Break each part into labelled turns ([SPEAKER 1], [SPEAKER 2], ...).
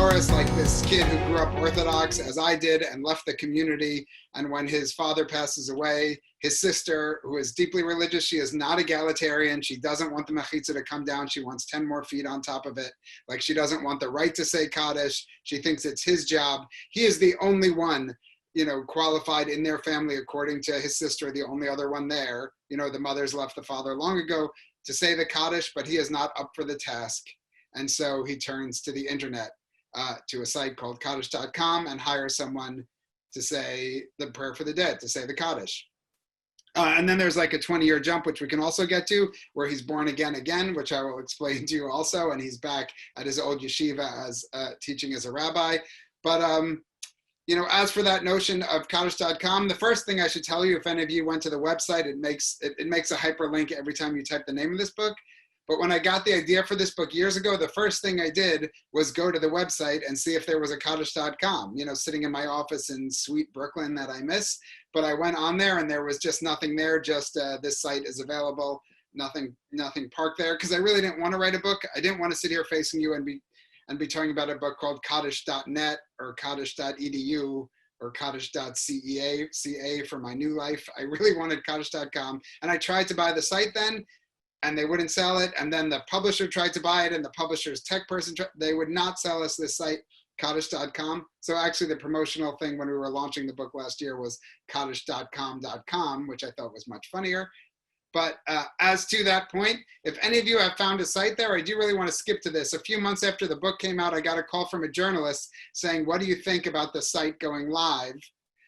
[SPEAKER 1] Boris, like this kid who grew up Orthodox as I did and left the community. And when his father passes away, his sister, who is deeply religious, she is not egalitarian. She doesn't want the mechitza to come down. She wants 10 more feet on top of it. Like, she doesn't want the right to say Kaddish. She thinks it's his job. He is the only one, qualified in their family, according to his sister, the only other one there. The mother's left the father long ago to say the Kaddish, but he is not up for the task. And so he turns to the internet, to a site called Kaddish.com, and hires someone to say the prayer for the dead, to say the Kaddish. And then there's like a 20-year jump, which we can also get to, where he's born again, which I will explain to you also. And he's back at his old yeshiva as teaching as a rabbi. But, as for that notion of Kaddish.com, the first thing I should tell you, if any of you went to the website, it makes a hyperlink every time you type the name of this book. But when I got the idea for this book years ago, the first thing I did was go to the website and see if there was a Kaddish.com, sitting in my office in sweet Brooklyn that I miss. But I went on there and there was just nothing there, just this site is available, nothing parked there, because I really didn't want to write a book. I didn't want to sit here facing you and be talking about a book called Kaddish.net or Kaddish.edu or Kaddish.ca for my new life. I really wanted Kaddish.com. And I tried to buy the site then, and they wouldn't sell it. And then the publisher tried to buy it, and the publisher's tech person, they would not sell us this site, Kaddish.com. So actually the promotional thing when we were launching the book last year was Kaddish.com, which I thought was much funnier. But as to that point, if any of you have found a site there, I do really want to skip to this. A few months after the book came out, I got a call from a journalist saying, what do you think about the site going live?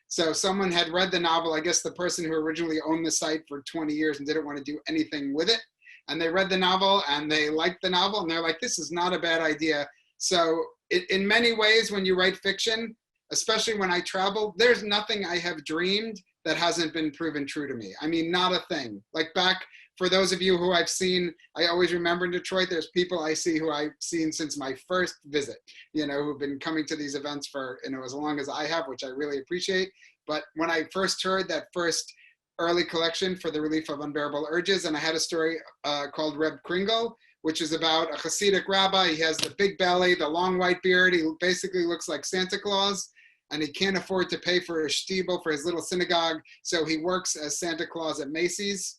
[SPEAKER 1] So someone had read the novel, I guess the person who originally owned the site for 20 years and didn't want to do anything with it. And they read the novel and they liked the novel and they're like, this is not a bad idea. So in many ways, when you write fiction, especially when I travel, there's nothing I have dreamed that hasn't been proven true to me. I mean, not a thing. Like back, for those of you who I've seen, I always remember in Detroit, there's people I see who I've seen since my first visit, who've been coming to these events for, as long as I have, which I really appreciate. But when I first heard that first early collection for the relief of unbearable urges, and I had a story called Reb Kringle, which is about a Hasidic rabbi. He has the big belly, the long white beard. He basically looks like Santa Claus, and he can't afford to pay for his shtibel, for his little synagogue, so he works as Santa Claus at Macy's.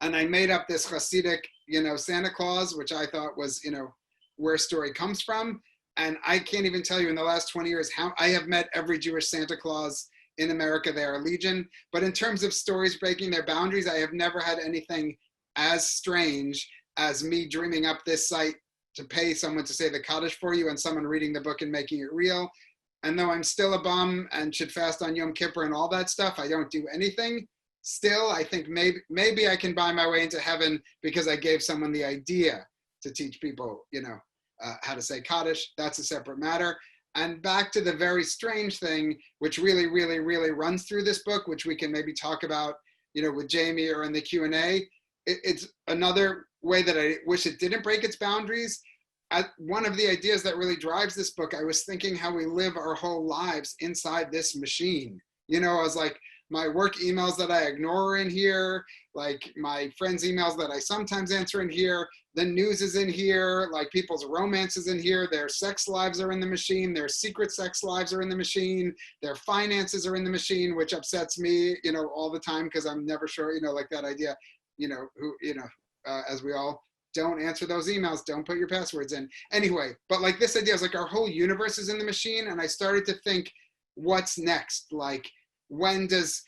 [SPEAKER 1] And I made up this Hasidic, Santa Claus, which I thought was, where story comes from. And I can't even tell you in the last 20 years how I have met every Jewish Santa Claus in America. They are legion. But in terms of stories breaking their boundaries, I have never had anything as strange as me dreaming up this site to pay someone to say the Kaddish for you and someone reading the book and making it real. And though I'm still a bum and should fast on Yom Kippur and all that stuff, I don't do anything. Still, I think maybe I can buy my way into heaven because I gave someone the idea to teach people, how to say Kaddish. That's a separate matter. And back to the very strange thing, which really, really, really runs through this book, which we can maybe talk about, with Jamie or in the Q&A. It's another way that I wish it didn't break its boundaries. One of the ideas that really drives this book, I was thinking how we live our whole lives inside this machine. I was like, my work emails that I ignore are in here, like my friends' emails that I sometimes answer in here, the news is in here, like people's romance is in here, their sex lives are in the machine, their secret sex lives are in the machine, their finances are in the machine, which upsets me, all the time because I'm never sure, like that idea, as we all don't answer those emails, don't put your passwords in. Anyway, but like this idea is like our whole universe is in the machine, and I started to think, what's next? Like, when does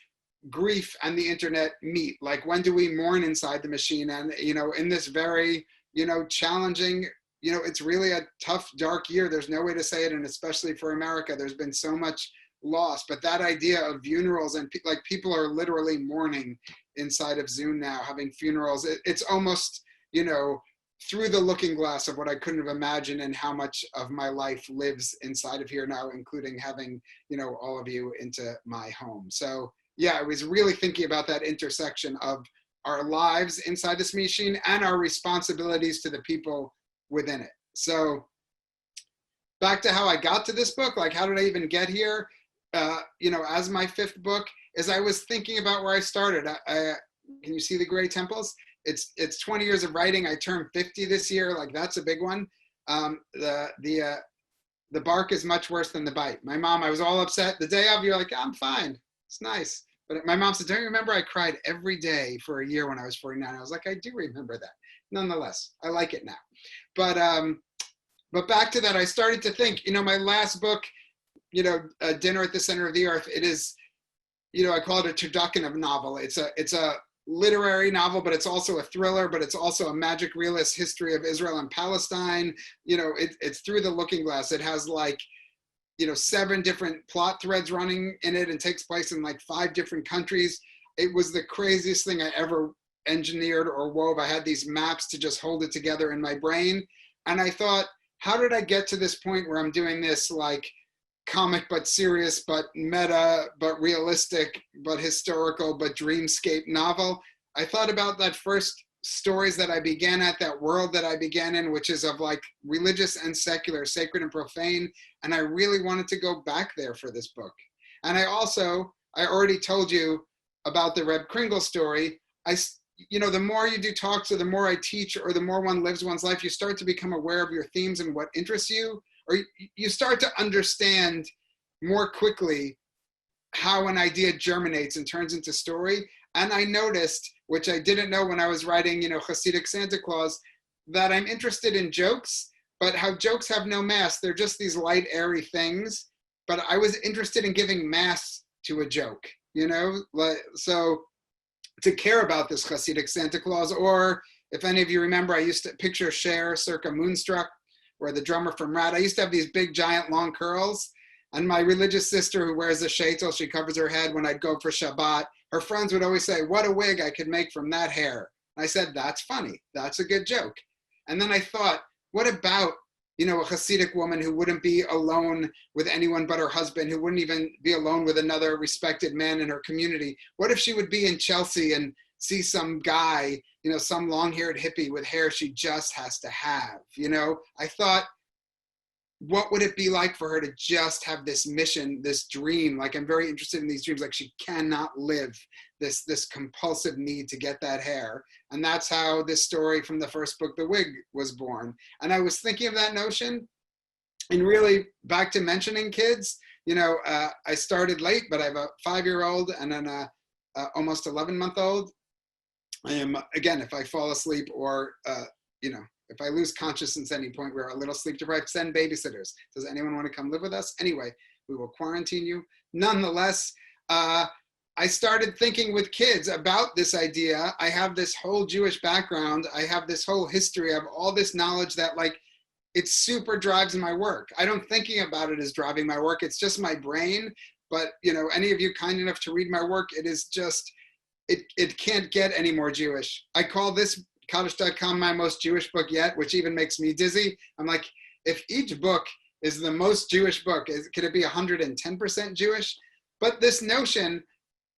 [SPEAKER 1] grief and the internet meet? Like, when do we mourn inside the machine? And, in this very, challenging, it's really a tough, dark year. There's no way to say it. And especially for America, there's been so much loss. But that idea of funerals and people are literally mourning inside of Zoom now, having funerals. It's almost, through the looking glass of what I couldn't have imagined and how much of my life lives inside of here now, including having, all of you into my home. So yeah, I was really thinking about that intersection of our lives inside this machine and our responsibilities to the people within it. So back to how I got to this book, like how did I even get here? As my fifth book, is I was thinking about where I started. Can you see the gray temples? It's 20 years of writing. I turned 50 this year. Like, that's a big one. The the bark is much worse than the bite. My mom, I was all upset. The day of, you're like, I'm fine. It's nice. But my mom said, don't you remember I cried every day for a year when I was 49? I was like, I do remember that. Nonetheless, I like it now. But back to that, I started to think, my last book, Dinner at the Center of the Earth, it is, I call it a turducken novel. It's a literary novel, but it's also a thriller, but it's also a magic realist history of Israel and Palestine. It's through the looking glass. It has 7 different plot threads running in it and takes place in 5 different countries. It was the craziest thing I ever engineered or wove. I had these maps to just hold it together in my brain. And I thought, how did I get to this point where I'm doing this comic but serious but meta but realistic but historical but dreamscape novel? I thought about that first stories that I began at, that world that I began in, which is of religious and secular, sacred and profane. And I really wanted to go back there for this book. And I already told you about the Reb Kringle story. The more you do talks, or the more I teach, or the more one lives one's life, you start to become aware of your themes and what interests you, or you start to understand more quickly how an idea germinates and turns into story. And I noticed, which I didn't know when I was writing, Hasidic Santa Claus, that I'm interested in jokes, but how jokes have no mass. They're just these light, airy things. But I was interested in giving mass to a joke, So to care about this Hasidic Santa Claus, or if any of you remember, I used to picture Cher circa Moonstruck, where the drummer from Rat, I used to have these big, giant, long curls. And my religious sister who wears a sheitel, she covers her head when I'd go for Shabbat, her friends would always say, what a wig I could make from that hair. I said, that's funny. That's a good joke. And then I thought, what about, a Hasidic woman who wouldn't be alone with anyone but her husband, who wouldn't even be alone with another respected man in her community? What if she would be in Chelsea and see some guy, some long-haired hippie with hair she just has to have? I thought, what would it be like for her to just have this mission, this dream? I'm very interested in these dreams. She cannot live this compulsive need to get that hair. And that's how this story from the first book, The Wig, was born. And I was thinking of that notion, and really back to mentioning kids, I started late, but I have a 5-year-old and then a almost 11-month-old. I am, again, if I fall asleep or, if I lose consciousness at any point, we're a little sleep deprived, send babysitters. Does anyone want to come live with us? Anyway, we will quarantine you. Nonetheless, I started thinking with kids about this idea. I have this whole Jewish background. I have this whole history of all this knowledge that it super drives my work. I don't thinking about it as driving my work. It's just my brain. But, any of you kind enough to read my work, it is just, it can't get any more Jewish. I call this Kaddish.com my most Jewish book yet, which even makes me dizzy. I'm like, if each book is the most Jewish book, could it be 110% Jewish? But this notion,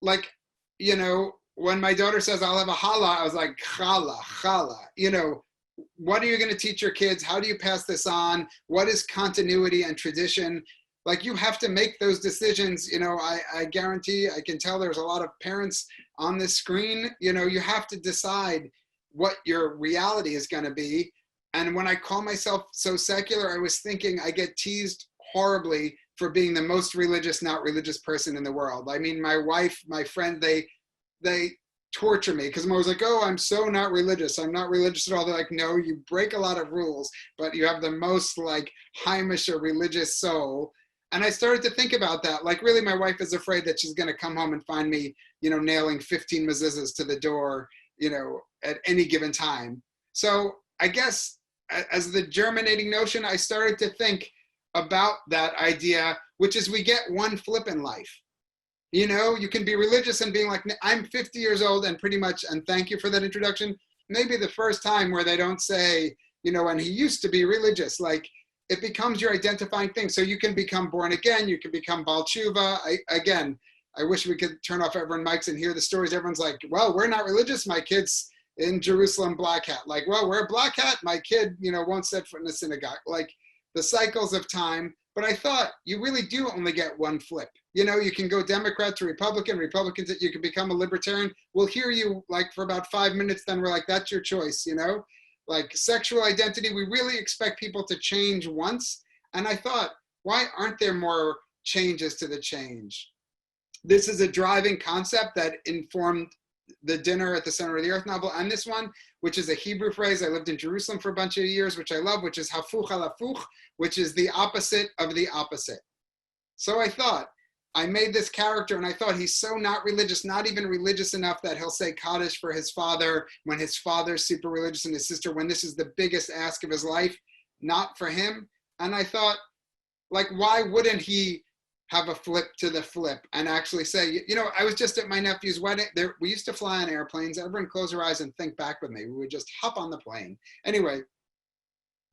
[SPEAKER 1] when my daughter says, I'll have a challah, I was like, challah. What are you going to teach your kids? How do you pass this on? What is continuity and tradition? You have to make those decisions. I guarantee, I can tell there's a lot of parents on this screen. You have to decide what your reality is going to be. And when I call myself so secular, I was thinking I get teased horribly for being the most religious, not religious person in the world. I mean, my wife, my friend, they torture me because I'm always like, oh, I'm so not religious. I'm not religious at all. They're like, no, you break a lot of rules, but you have the most Heimish or religious soul. And I started to think about that. Really, my wife is afraid that she's going to come home and find me, nailing 15 mezuzahs to the door, at any given time. So I guess as the germinating notion, I started to think about that idea, which is we get one flip in life. You can be religious and being like, I'm 50 years old and pretty much, and thank you for that introduction, maybe the first time where they don't say, and he used to be religious, it becomes your identifying thing. So you can become born again, you can become Baal Tshuva. I wish we could turn off everyone's mics and hear the stories. Everyone's like, well, we're not religious. My kid's in Jerusalem, black hat. Well, we're a black hat. My kid, won't set foot in a synagogue. The cycles of time. But I thought you really do only get one flip. You can go Democrat to Republican, Republican to, you can become a libertarian. We'll hear you for about 5 minutes. Then we're like, that's your choice, Sexual identity, we really expect people to change once. And I thought, why aren't there more changes to the change? This is a driving concept that informed the Dinner at the Center of the Earth novel and this one, which is a Hebrew phrase. I lived in Jerusalem for a bunch of years, which I love, which is hafuch al hafuch, which is the opposite of the opposite. So I thought, I made this character and I thought he's so not religious, not even religious enough that he'll say Kaddish for his father when his father's super religious and his sister, when this is the biggest ask of his life, not for him. And I thought, like, why wouldn't he have a flip to the flip and actually say, you know, I was just at my nephew's wedding. We used to fly on airplanes. Everyone close their eyes and think back with me. We would just hop on the plane. Anyway,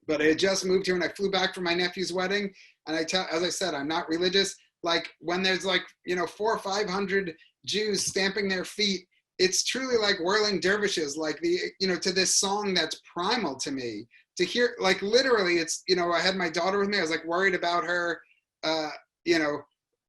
[SPEAKER 1] but I had just moved here and I flew back from my nephew's wedding. And as I said, I'm not religious. Like when there's like, you know, 400 or 500 Jews stamping their feet, it's truly like whirling dervishes, like to this song that's primal to me. To hear, like literally, it's, I had my daughter with me. I was like worried about her,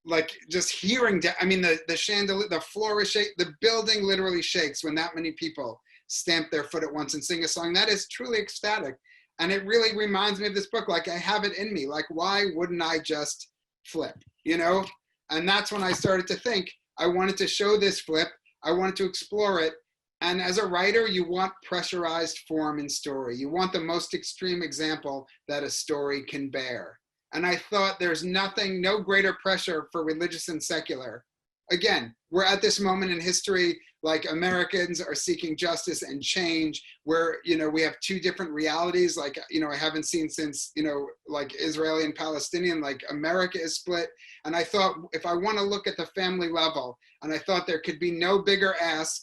[SPEAKER 1] like just hearing, the chandelier, the floor is shaking, the building literally shakes when that many people stamp their foot at once and sing a song. That is truly ecstatic. And it really reminds me of this book. Like I have it in me. Like, why wouldn't I just flip, And that's when I started to think I wanted to show this flip. I wanted to explore it. And as a writer, you want pressurized form in story. You want the most extreme example that a story can bear. And I thought there's no greater pressure for religious and secular. Again, we're at this moment in history, like Americans are seeking justice and change, where, we have two different realities, like, I haven't seen since, like Israeli and Palestinian, like America is split. And I thought, if I want to look at the family level, and I thought there could be no bigger ask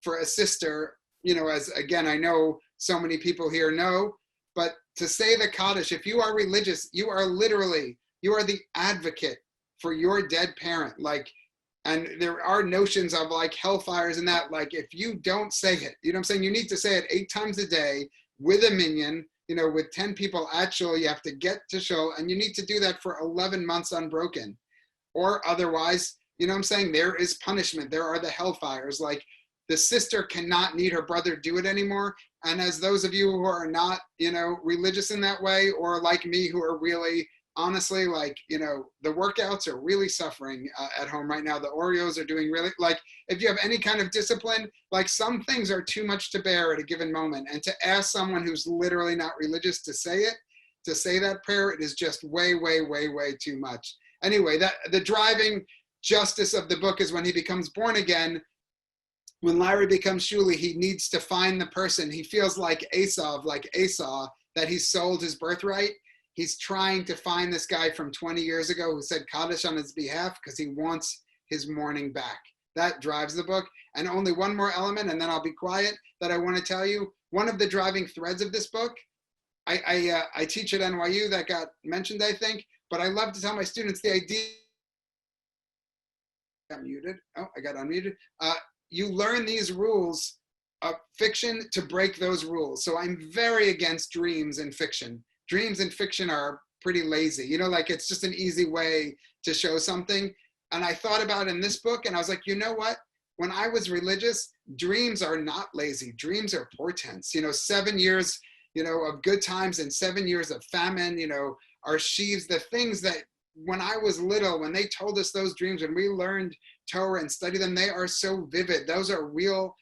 [SPEAKER 1] for a sister, as again, I know so many people here know, but to say the Kaddish, if you are religious, you are the advocate for your dead parent. Like, and there are notions of like hellfires and that, like if you don't say it, what I'm saying? You need to say it 8 times a day with a minyan, with 10 people at shul, you have to get to shul, and you need to do that for 11 months unbroken. Or otherwise, what I'm saying? There is punishment. There are the hellfires. Like, the sister cannot need her brother do it anymore. And as those of you who are not, religious in that way, or like me, who are really, honestly, like, the workouts are really suffering at home right now. The Oreos are doing really, like, if you have any kind of discipline, like some things are too much to bear at a given moment. And to ask someone who's literally not religious to say that prayer, it is just way, way, way, way too much. Anyway, that the driving justice of the book is when he becomes born again. When Larry becomes Shuli, he needs to find the person. He feels like Esau, that he sold his birthright. He's trying to find this guy from 20 years ago who said Kaddish on his behalf because he wants his mourning back. That drives the book. And only one more element, and then I'll be quiet, that I want to tell you. One of the driving threads of this book, I teach at NYU, that got mentioned, I think, but I love to tell my students the idea. I got muted. Oh, I got unmuted. You learn these rules of fiction to break those rules. So I'm very against dreams in fiction. Dreams in fiction are pretty lazy. Like it's just an easy way to show something. And I thought about it in this book and I was like, you know what? When I was religious, dreams are not lazy. Dreams are portents. 7 years, of good times and 7 years of famine, are sheaves, the things that when I was little, when they told us those dreams, when we learned Torah and studied them, they are so vivid. Those are real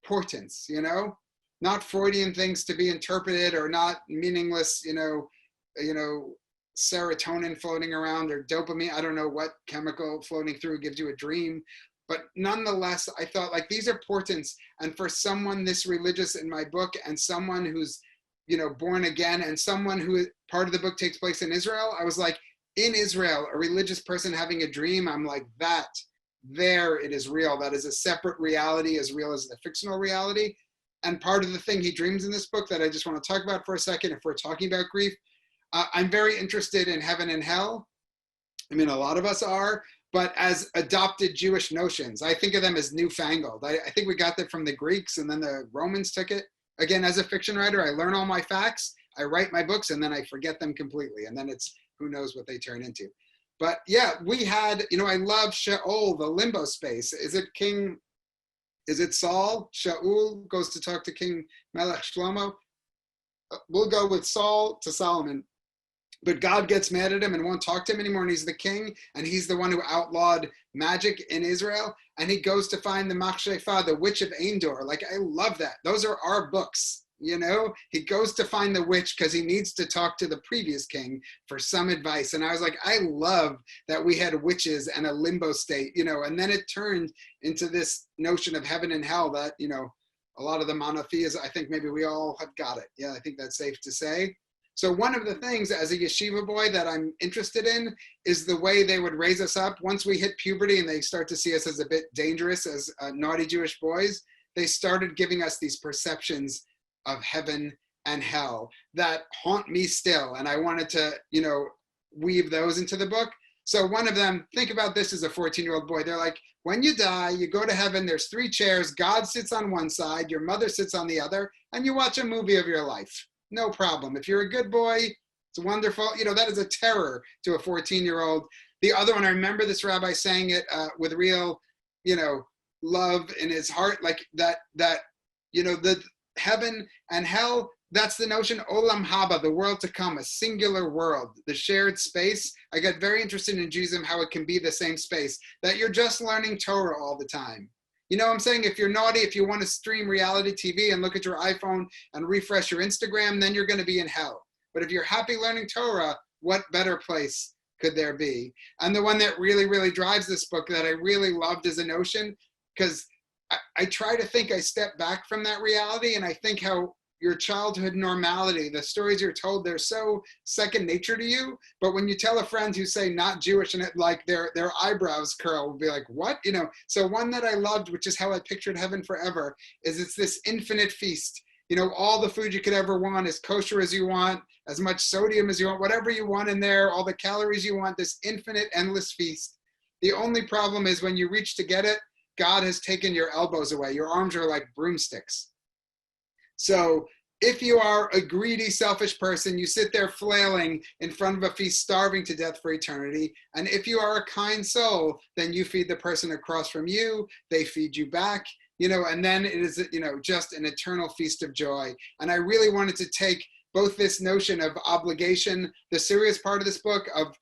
[SPEAKER 1] portents, not Freudian things to be interpreted, or not meaningless, serotonin floating around or dopamine. I don't know what chemical floating through gives you a dream, but nonetheless, I thought like these are portents. And for someone this religious in my book, and someone who's, born again, and someone who part of the book takes place in Israel, I was like, in Israel, a religious person having a dream, I'm like, there it is real. That is a separate reality, as real as the fictional reality. And part of the thing he dreams in this book that I just want to talk about for a second, if we're talking about grief, I'm very interested in heaven and hell. I mean, a lot of us are, but as adopted Jewish notions, I think of them as newfangled. I think we got that from the Greeks, and then the Romans took it. Again, as a fiction writer, I learn all my facts, I write my books, and then I forget them completely. And then it's, who knows what they turn into. But yeah, we had, I love Sheol, the limbo space. Is it Saul? Shaul goes to talk to King Melech Shlomo. We'll go with Saul to Solomon. but God gets mad at him and won't talk to him anymore, and he's the king, and he's the one who outlawed magic in Israel, and he goes to find the Machshefa, the witch of Endor. Like, I love that. Those are our books, you know? He goes to find the witch because he needs to talk to the previous king for some advice. And I was like, I love that we had witches and a limbo state, you know, and then it turned into this notion of heaven and hell that, you know, a lot of the monotheists, I think maybe we all have got it. Yeah, I think that's safe to say. So one of the things as a yeshiva boy that I'm interested in is the way they would raise us up. Once we hit puberty and they start to see us as a bit dangerous as naughty Jewish boys, they started giving us these perceptions of heaven and hell that haunt me still. And I wanted to, you know, weave those into the book. So one of them, think about this as a 14-year-old boy. They're like, when you die, you go to heaven, there's 3 chairs, God sits on one side, your mother sits on the other, and you watch a movie of your life. No problem. If you're a good boy, it's wonderful. You know, that is a terror to a 14-year-old. The other one, I remember this rabbi saying it with real, you know, love in his heart, like that, you know, the heaven and hell, that's the notion, olam haba, the world to come, a singular world, the shared space. I got very interested in Judaism, how it can be the same space, that you're just learning Torah all the time. You know what I'm saying? If you're naughty, if you want to stream reality TV and look at your iPhone and refresh your Instagram, then you're going to be in hell. But if you're happy learning Torah, what better place could there be? And the one that really, really drives this book that I really loved as a notion, because I try to think I step back from that reality, and I think how your childhood normality, the stories you're told, they're so second nature to you. But when you tell a friend who say not Jewish and it like their eyebrows curl, will be like, what? You know, so one that I loved, which is how I pictured heaven forever, is it's this infinite feast. You know, all the food you could ever want, as kosher as you want, as much sodium as you want, whatever you want in there, all the calories you want, this infinite, endless feast. The only problem is when you reach to get it, God has taken your elbows away. Your arms are like broomsticks. So if you are a greedy, selfish person, you sit there flailing in front of a feast, starving to death for eternity. And if you are a kind soul, then you feed the person across from you, they feed you back, you know, and then it is, you know, just an eternal feast of joy. And I really wanted to take both this notion of obligation, the serious part of this book of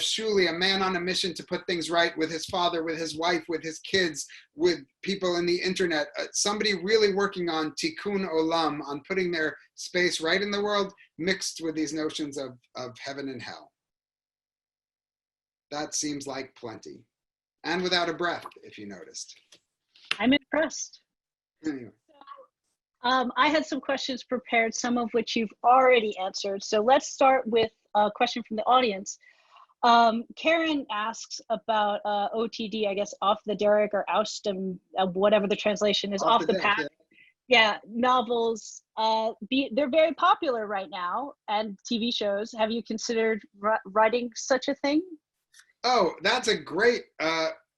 [SPEAKER 1] Shuli, a man on a mission to put things right with his father, with his wife, with his kids, with people in the internet, somebody really working on tikkun olam, on putting their space right in the world, mixed with these notions of heaven and hell. That seems like plenty. And without a breath, if you noticed.
[SPEAKER 2] I'm impressed.
[SPEAKER 1] Anyway.
[SPEAKER 2] I had some questions prepared, some of which you've already answered. So let's start with a question from the audience. Karen asks about OTD, I guess, off the derrick or oustem, whatever the translation is, off the path. Yeah, novels. They're very popular right now, and TV shows. Have you considered writing such a thing?
[SPEAKER 1] Oh, that's a great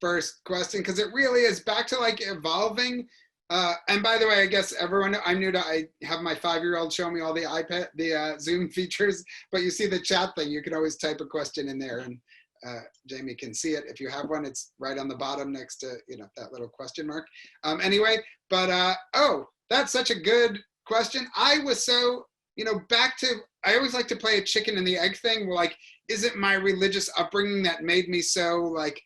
[SPEAKER 1] first question, because it really is back to like evolving. And by the way, I guess everyone, I'm new to, I have my 5-year-old show me all the iPad, the Zoom features, but you see the chat thing, you can always type a question in there and Jamie can see it. If you have one, it's right on the bottom next to, you know, that little question mark. Anyway, but, oh, that's such a good question. I was so, you know, back to, I always like to play a chicken and the egg thing, where like, is it my religious upbringing that made me so like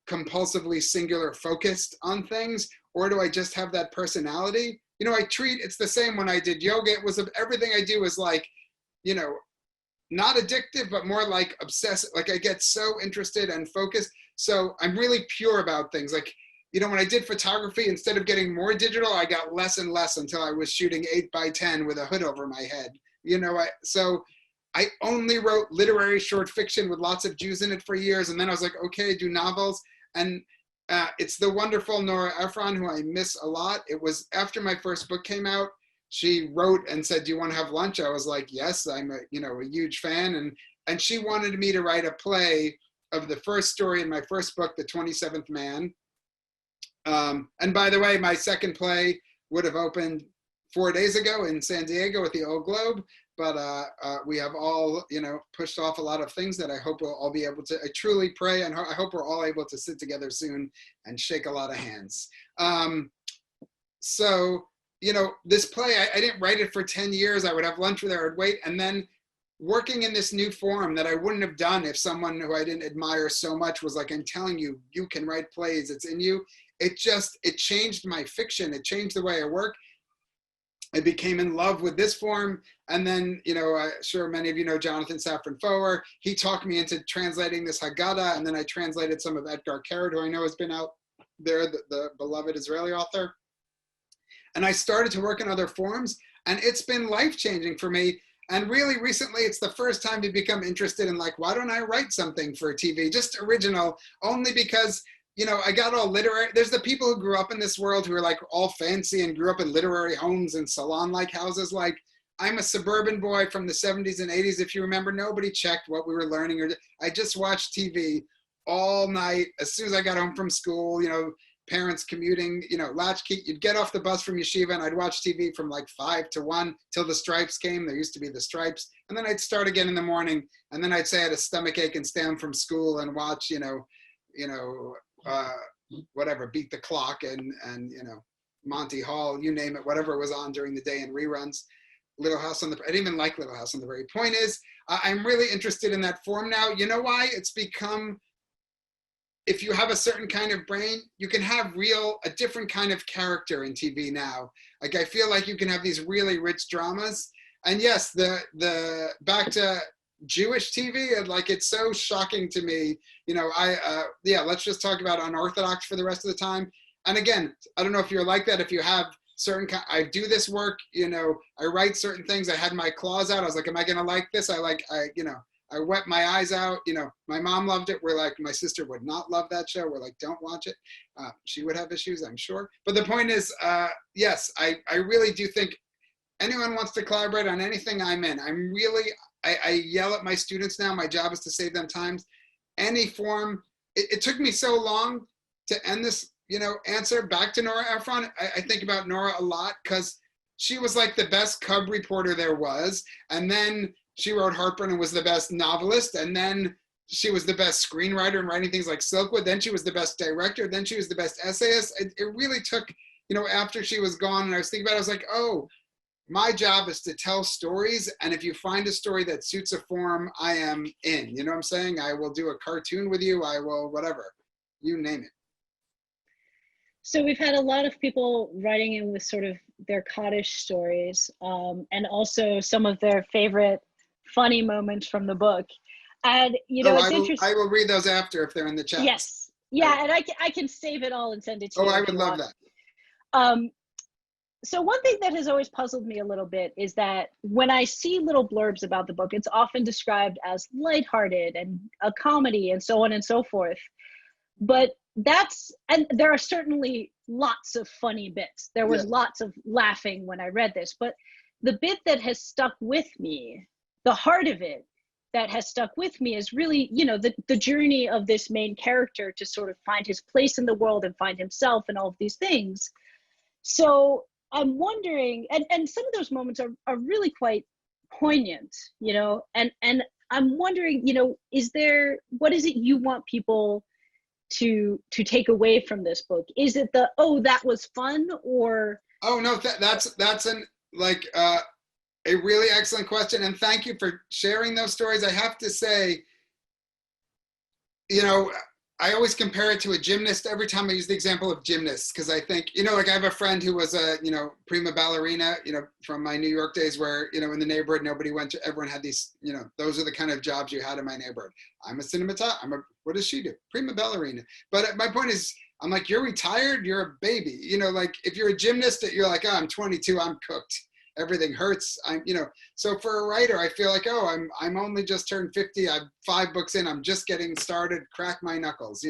[SPEAKER 1] compulsively singular focused on things? Or do I just have that personality? You know, it's the same when I did yoga. It was everything I do is like, you know, not addictive, but more like obsessive. Like I get so interested and focused. So I'm really pure about things. Like, you know, when I did photography, instead of getting more digital, I got less and less until I was shooting 8x10 with a hood over my head. You know, so I only wrote literary short fiction with lots of Jews in it for years. And then I was like, okay, do novels. And it's the wonderful Nora Ephron, who I miss a lot. It was after my first book came out, she wrote and said, do you want to have lunch? I was like, yes, I'm a huge fan. And she wanted me to write a play of the first story in my first book, The 27th Man. And by the way, my second play would have opened 4 days ago in San Diego at the Old Globe. But we have all, you know, pushed off a lot of things that I hope we'll all be able to, I truly pray and I hope we're all able to sit together soon and shake a lot of hands. So, you know, this play, I didn't write it for 10 years. I would have lunch with her, I'd wait. And then working in this new form that I wouldn't have done if someone who I didn't admire so much was like, I'm telling you, you can write plays, it's in you. It changed my fiction. It changed the way I work. I became in love with this form. And then, I'm sure many of you know Jonathan Safran Foer. He talked me into translating this Haggadah, and then I translated some of Edgar Keret, who I know has been out there, the beloved Israeli author. And I started to work in other forms, and it's been life-changing for me. And really recently, it's the first time to become interested in like, why don't I write something for TV, just original, only because I got all literary. There's the people who grew up in this world who are like all fancy and grew up in literary homes and salon-like houses. Like, I'm a suburban boy from the 70s and 80s. If you remember, nobody checked what we were learning. I just watched TV all night. As soon as I got home from school, parents commuting, latchkey, you'd get off the bus from yeshiva and I'd watch TV from like 5 to 1 till the stripes came. There used to be the stripes. And then I'd start again in the morning. And then I'd say I had a stomach ache and stay home from school and watch, whatever, Beat the Clock and Monty Hall, you name it, whatever was on during the day in reruns. Little House on the, I didn't even like Little House on the Prairie. Point is, I'm really interested in that form now. You know why? It's become, if you have a certain kind of brain, you can have a different kind of character in TV now. Like, I feel like you can have these really rich dramas. And yes, the back to Jewish TV, and like, it's so shocking to me. Let's just talk about unorthodox for the rest of the time. And again, I don't know if you're like that, if you have certain, I do this work, I write certain things. I had my claws out. I was like, am I going to like this? I wet my eyes out. My mom loved it. We're like, my sister would not love that show. We're like, don't watch it. She would have issues, I'm sure. But the point is, yes, I really do think anyone wants to collaborate on anything I'm in. I yell at my students now. My job is to save them time. Any form. It took me so long to end this, answer back to Nora Ephron. I think about Nora a lot because she was like the best cub reporter there was. And then she wrote Heartburn and was the best novelist. And then she was the best screenwriter and writing things like Silkwood. Then she was the best director. Then she was the best essayist. It really took, after she was gone, and I was thinking about it, I was like, oh, my job is to tell stories. And if you find a story that suits a form, I am in. You know what I'm saying? I will do a cartoon with you. I will, whatever, you name it.
[SPEAKER 2] So we've had a lot of people writing in with sort of their cottage stories, and also some of their favorite funny moments from the book. And, it's interesting.
[SPEAKER 1] I will read those after if they're in the chat.
[SPEAKER 2] Yes. Yeah, and I can save it all and send it to you.
[SPEAKER 1] Oh, I would love that.
[SPEAKER 2] So one thing that has always puzzled me a little bit is that when I see little blurbs about the book, it's often described as lighthearted and a comedy and so on and so forth. But and there are certainly lots of funny bits. There was lots of laughing when I read this, but the bit that has stuck with me, the heart of it that has stuck with me is really, the journey of this main character to sort of find his place in the world and find himself and all of these things. So I'm wondering, and some of those moments are really quite poignant, and I'm wondering, what is it you want people to take away from this book? Is it that was fun, or? Oh no, that's a really excellent question, and thank you for sharing those stories. I have to say, I always compare it to a gymnast every time I use the example of gymnasts, because I think, I have a friend who was a, prima ballerina, from my New York days where, in the neighborhood, everyone had these, those are the kind of jobs you had in my neighborhood. I'm a cinematographer. What does she do? Prima ballerina. But my point is, I'm like, you're retired, you're a baby. If you're a gymnast, you're like, oh, I'm 22, I'm cooked. Everything hurts. So for a writer, I feel like, oh, I'm only just turned 50. I'm 5 books in. I'm just getting started. Crack my knuckles,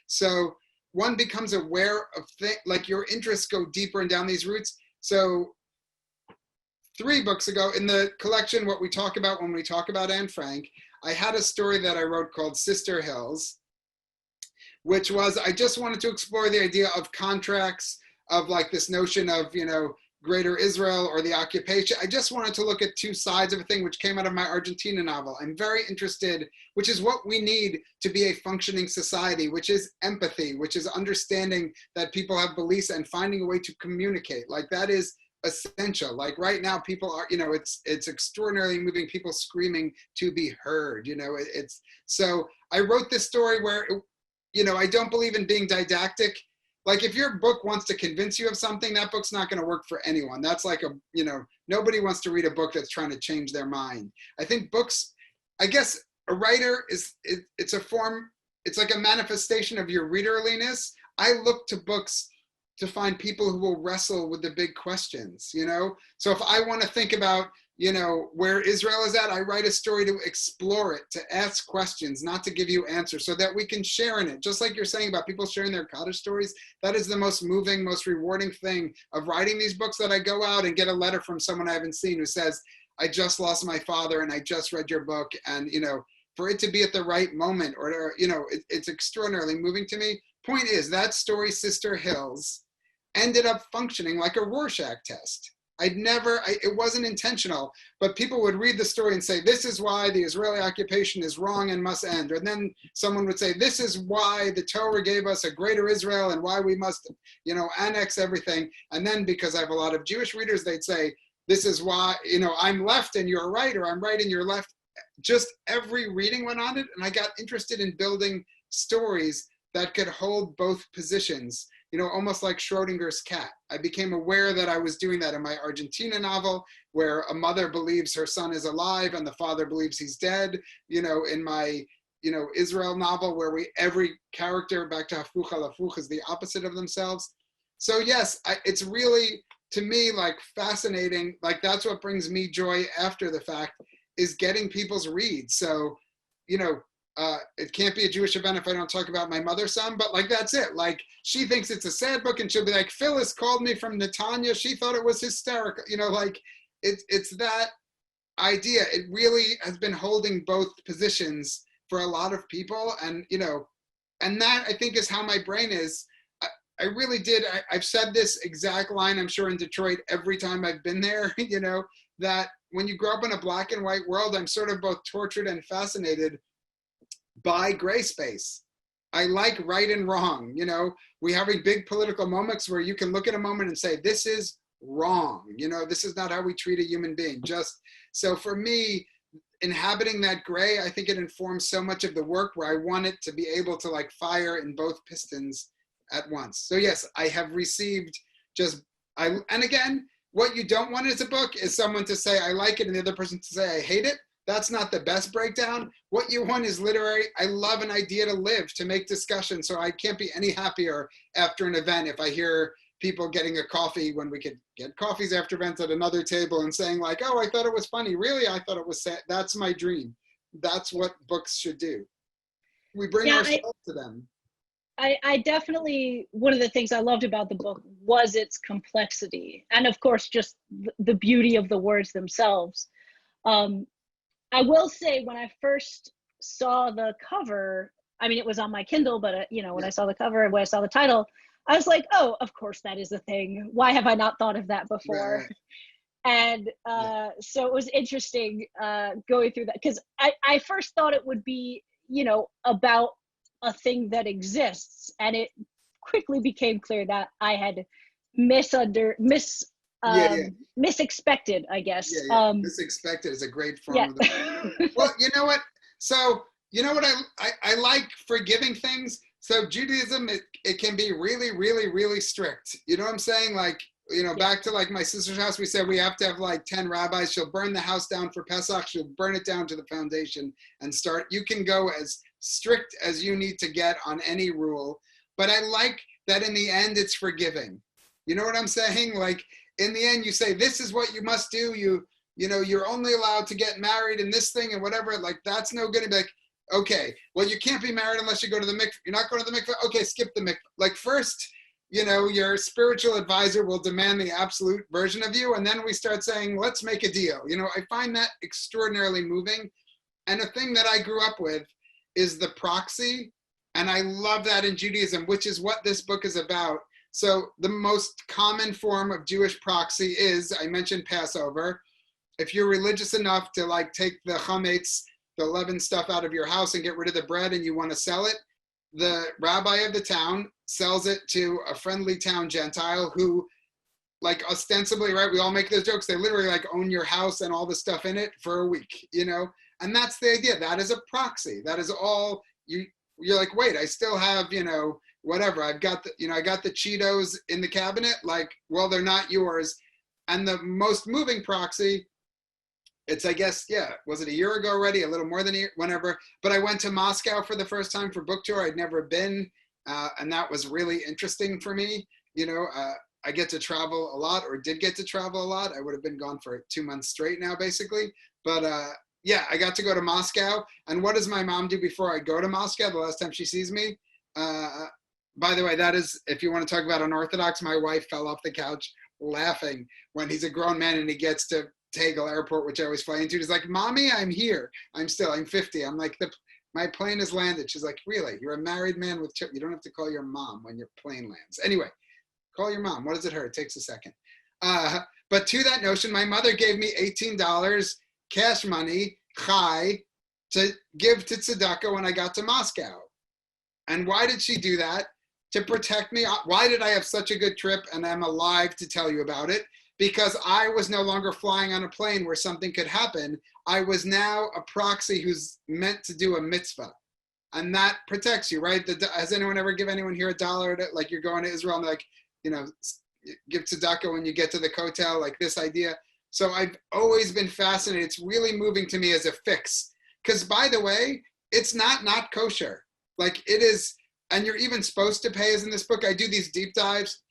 [SPEAKER 2] So one becomes aware of like your interests go deeper and down these routes. So 3 books ago in the collection, What We Talk About When We Talk About Anne Frank, I had a story that I wrote called Sister Hills, which was, I just wanted to explore the idea of contracts, of like this notion of, Greater Israel or the occupation. I just wanted to look at 2 sides of a thing, which came out of my Argentina novel. I'm very interested, which is what we need to be a functioning society, which is empathy, which is understanding that people have beliefs and finding a way to communicate. Like, that is
[SPEAKER 1] essential. Like right now, people are, you know, it's extraordinarily moving, people screaming to be heard, you know, it's, so I wrote this story where, you know, I don't believe in being didactic. Like if your book wants to convince you of something, that book's not going to work for anyone. That's like a, you know, nobody wants to read a book that's trying to change their mind. I think books, I guess a writer it's a form, it's like a manifestation of your readerliness. I look to books to find people who will wrestle with the big questions, you know? So if I want to think about, you know, where Israel is at, I write a story to explore it, to ask questions, not to give you answers, so that we can share in it. Just like you're saying about people sharing their cottage stories, that is the most moving, most rewarding thing of writing these books, that I go out and get a letter from someone I haven't seen who says, I just lost my father and I just read your book. And, you know, for it to be at the right moment, or, you know, it's extraordinarily moving to me. Point is, that story, Sister Hills, ended up functioning like a Rorschach test. It wasn't intentional, but people would read the story and say, this is why the Israeli occupation is wrong and must end. And then someone would say, this is why the Torah gave us a greater Israel and why we must, you know, annex everything. And then because I have a lot of Jewish readers, they'd say, this is why, you know, I'm left and you're right, or I'm right and you're left. Just every reading went on it. And I got interested in building stories that could hold both positions, you know, almost like Schrodinger's cat. I became aware that I was doing that in my Argentina novel, where a mother believes her son is alive and the father believes he's dead. You know, in my, you know, Israel novel, where every character, back to Hafuch al Hafuch, is the opposite of themselves. So yes, it's really, to me, like fascinating. Like that's what brings me joy after the fact, is getting people's reads. So, you know, it can't be a Jewish event if I don't talk about my mother's son, but like, that's it. Like she thinks it's a sad book and she'll be like, Phyllis called me from Netanya. She thought it was hysterical. You know, like it's that idea. It really has been holding both positions for a lot of people. And, you know, and that I think is how my brain is. I really did. I've said this exact line, I'm sure, in Detroit every time I've been there, you know, that when you grow up in a black and white world, I'm sort of both tortured and fascinated by gray space. I like right and wrong. You know, we having big political moments where you can look at a moment and say, this is wrong. You know, this is not how we treat a human being. Just so for me, inhabiting that gray, I think it informs so much of the work, where I want it to be able to like fire in both pistons at once. So yes, I have received and again, what you don't want as a book is someone to say, I like it, and the other person to say, I hate it. That's not the best breakdown. What you want is literary. I love an idea to live, to make discussion. So I can't be any happier after an event if I hear people getting a coffee, when we could get coffees after events, at another table and saying like, oh, I thought it was funny. Really, I thought it was sad. That's my dream. That's what books should do. We bring ourselves to them.
[SPEAKER 2] I definitely, one of the things I loved about the book was its complexity. And of course, just the beauty of the words themselves. I will say, when I first saw the cover, I mean, it was on my Kindle, but you know, when I saw the cover and when I saw the title, I was like, oh, of course that is a thing. Why have I not thought of that before? Right. And so it was interesting going through that, because I first thought it would be, you know, about a thing that exists, and it quickly became clear that I had misexpected, I guess.
[SPEAKER 1] Misexpected is a great form of the Well, you know what? So, you know what I like forgiving things. So Judaism, it can be really, really, really strict. You know what I'm saying? Like, you know, back to like my sister's house, we said we have to have like 10 rabbis. She'll burn the house down for Pesach. She'll burn it down to the foundation and start. You can go as strict as you need to get on any rule. But I like that in the end, it's forgiving. You know what I'm saying? Like, in the end, you say, this is what you must do. You know, you're only allowed to get married in this thing and whatever. Like, that's no good. And be like, okay, well, you can't be married unless you go to the mikveh. You're not going to the mikveh? Okay, skip the mikveh. Like, first, you know, your spiritual advisor will demand the absolute version of you. And then we start saying, let's make a deal. You know, I find that extraordinarily moving. And a thing that I grew up with is the proxy. And I love that in Judaism, which is what this book is about. So the most common form of Jewish proxy is, I mentioned Passover. If you're religious enough to like take the chametz, the leavened stuff out of your house and get rid of the bread, and you want to sell it, the rabbi of the town sells it to a friendly town Gentile who like ostensibly, right? We all make those jokes. They literally like own your house and all the stuff in it for a week, you know? And that's the idea. That is a proxy. That is all you're like, wait, I still have, you know, whatever. I've got the, you know, I got the Cheetos in the cabinet. Like, well, they're not yours. And the most moving proxy, it's, I guess, yeah, was it a year ago already? A little more than a year, whenever. But I went to Moscow for the first time for book tour. I'd never been. And that was really interesting for me. You know, I get to travel a lot, or did get to travel a lot. I would have been gone for 2 months straight now, basically. But yeah, I got to go to Moscow. And what does my mom do before I go to Moscow the last time she sees me? By the way, that is, if you want to talk about unorthodox, my wife fell off the couch laughing when he's a grown man and he gets to Tegel Airport, which I always fly into. He's like, Mommy, I'm here. I'm 50. I'm like, my plane has landed. She's like, really? You're a married man with children. You don't have to call your mom when your plane lands. Anyway, call your mom. What does it hurt? It takes a second. But to that notion, my mother gave me $18 cash money, chai, to give to tzedakah when I got to Moscow. And why did she do that? To protect me. Why did I have such a good trip? And I'm alive to tell you about it. Because I was no longer flying on a plane where something could happen. I was now a proxy who's meant to do a mitzvah. And that protects you, right? Has anyone ever give anyone here $1 to, like, you're going to Israel and like, you know, give tzedakah when you get to the kotel, like this idea. So I've always been fascinated. It's really moving to me as a fix. Because by the way, it's not kosher. Like it is, and you're even supposed to pay, as in this book. I do these deep dives.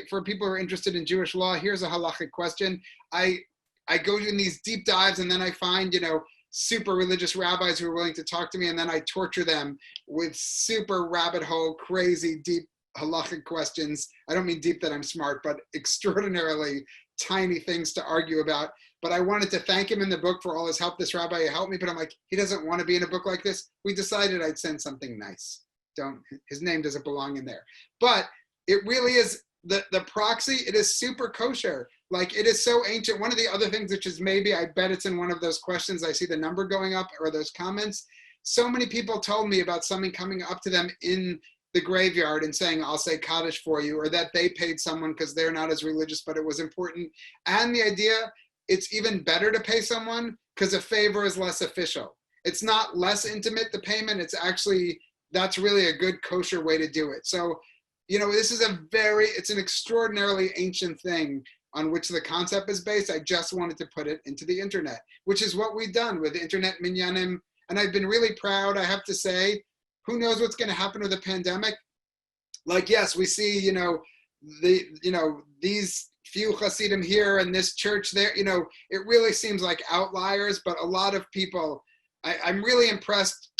[SPEAKER 1] For people who are interested in Jewish law, here's a halachic question. I go in these deep dives and then I find, you know, super religious rabbis who are willing to talk to me, and then I torture them with super rabbit hole, crazy, deep halachic questions. I don't mean deep that I'm smart, but extraordinarily tiny things to argue about. But I wanted to thank him in the book for all his help. This rabbi helped me, but I'm like, he doesn't want to be in a book like this. We decided I'd send something nice. His name doesn't belong in there. But it really is the proxy. It is super kosher. Like it is so ancient. One of the other things, which is maybe, I bet it's in one of those questions, I see the number going up, or those comments. So many people told me about something coming up to them in the graveyard and saying, I'll say Kaddish for you, or that they paid someone because they're not as religious, but it was important. And the idea, it's even better to pay someone because a favor is less official. It's not less intimate, the payment. It's actually, that's really a good kosher way to do it. So, you know, this is it's an extraordinarily ancient thing on which the concept is based. I just wanted to put it into the internet, which is what we've done with Internet Minyanim. And I've been really proud, I have to say. Who knows what's going to happen with the pandemic? Like, yes, we see, you know, these few Hasidim here and this church there, you know, it really seems like outliers, but a lot of people, I'm really impressed.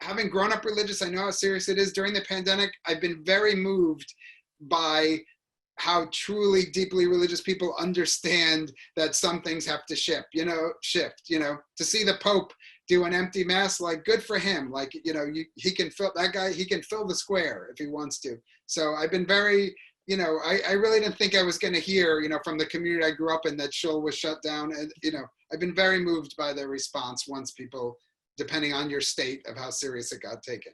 [SPEAKER 1] Having grown up religious, I know how serious it is. During the pandemic, I've been very moved by how truly deeply religious people understand that some things have to shift, you know, to see the Pope do an empty mass, like good for him. Like, you know, he can fill the square if he wants to. So I've been very, you know, I really didn't think I was going to hear, you know, from the community I grew up in that shul was shut down. And, you know, I've been very moved by the response once people, depending on your state of how serious it got taken.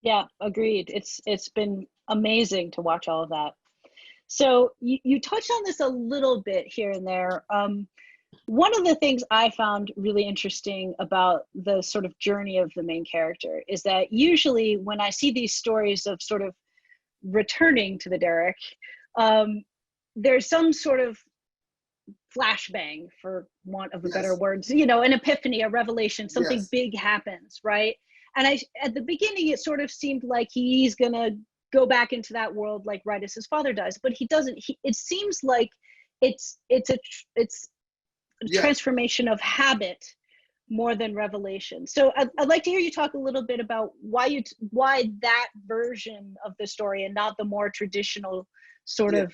[SPEAKER 2] Yeah, agreed. It's been amazing to watch all of that. So you touched on this a little bit here and there. One of the things I found really interesting about the sort of journey of the main character is that usually when I see these stories of sort of returning to the derrick, there's some sort of flashbang, for want of a better words, you know, an epiphany, a revelation, something big happens, right? And at the beginning, it sort of seemed like he's gonna go back into that world like right as his father dies, but he doesn't. It seems like it's a transformation of habit more than revelation. So I'd like to hear you talk a little bit about why that version of the story and not the more traditional sort of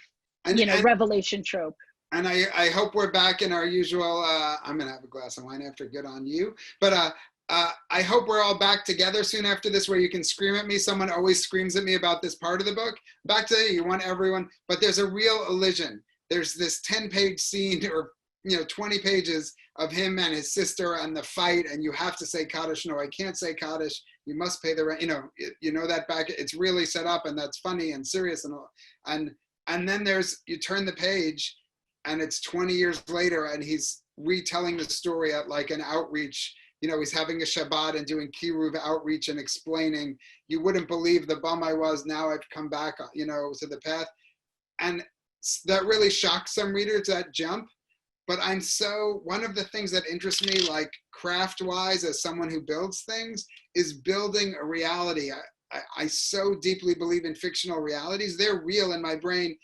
[SPEAKER 2] revelation trope.
[SPEAKER 1] And I hope we're back in our usual, I'm going to have a glass of wine after, good on you. But I hope we're all back together soon after this where you can scream at me. Someone always screams at me about this part of the book. Back to you want everyone, but there's a real elision. There's this 10-page scene or 20 pages of him and his sister and the fight, and you have to say Kaddish. No, I can't say Kaddish. You must pay the rent. You know that back. It's really set up, and that's funny and serious and all. And And then you turn the page and it's 20 years later and he's retelling the story at like an outreach. He's having a Shabbat and doing Kiruv outreach and explaining, you wouldn't believe the bum I was, now I've come back, to the path. And that really shocks some readers, that jump. But one of the things that interests me, like craft-wise, as someone who builds things, is building a reality. I so deeply believe in fictional realities. They're real in my brain.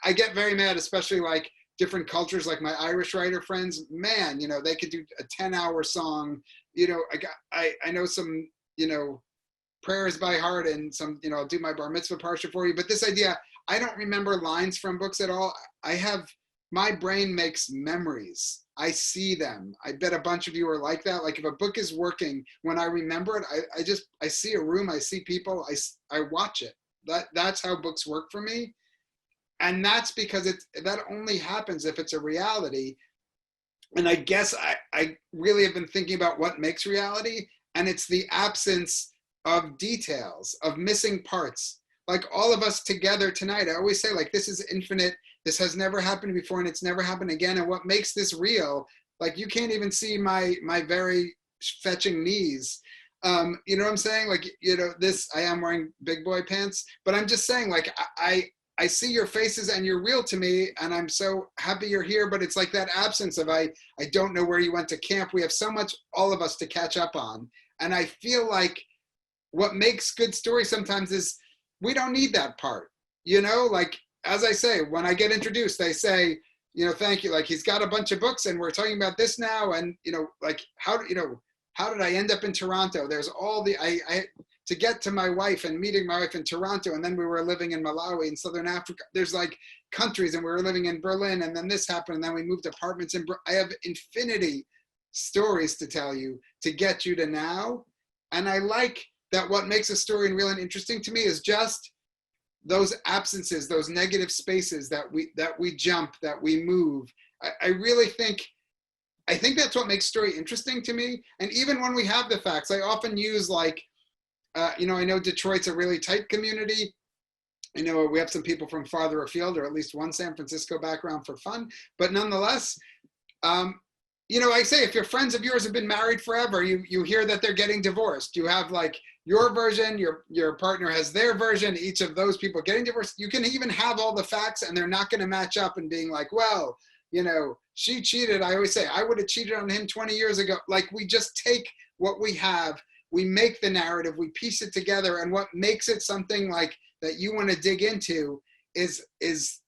[SPEAKER 1] I get very mad, especially like different cultures, like my Irish writer friends, man, they could do a 10-hour song. I know some, prayers by heart and some, I'll do my bar mitzvah parsha for you. But this idea, I don't remember lines from books at all. My brain makes memories. I see them. I bet a bunch of you are like that. Like if a book is working, when I remember it, I see a room, I see people, I watch it. That's how books work for me. And that's because that only happens if it's a reality. And I guess I really have been thinking about what makes reality, and it's the absence of details, of missing parts. Like all of us together tonight, I always say, like, this is infinite. This has never happened before, and it's never happened again. And what makes this real, like you can't even see my very fetching knees. You know what I'm saying? Like, I am wearing big boy pants, but I'm just saying, like, I see your faces and you're real to me, and I'm so happy you're here, but it's like that absence of, I don't know where you went to camp. We have so much, all of us, to catch up on. And I feel like what makes good stories sometimes is we don't need that part, like, as I say, when I get introduced, they say, thank you. Like, he's got a bunch of books and we're talking about this now. And, like, how did I end up in Toronto? There's all to get to my wife and meeting my wife in Toronto. And then we were living in Malawi in Southern Africa. There's like countries, and we were living in Berlin, and then this happened. And then we moved apartments I have infinity stories to tell you to get you to now. And I like that what makes a story real and interesting to me is just those absences, those negative spaces that we jump, that we move. I really think that's what makes story interesting to me. And even when we have the facts, I often use like, I know Detroit's a really tight community. I know we have some people from farther afield, or at least one San Francisco background for fun. But nonetheless, I say, if your friends of yours have been married forever, you hear that they're getting divorced. You have like your version, your partner has their version, each of those people getting divorced. You can even have all the facts and they're not going to match up, and being like, well, she cheated. I always say, I would have cheated on him 20 years ago. Like, we just take what we have, we make the narrative, we piece it together, and what makes it something like that you want to dig into is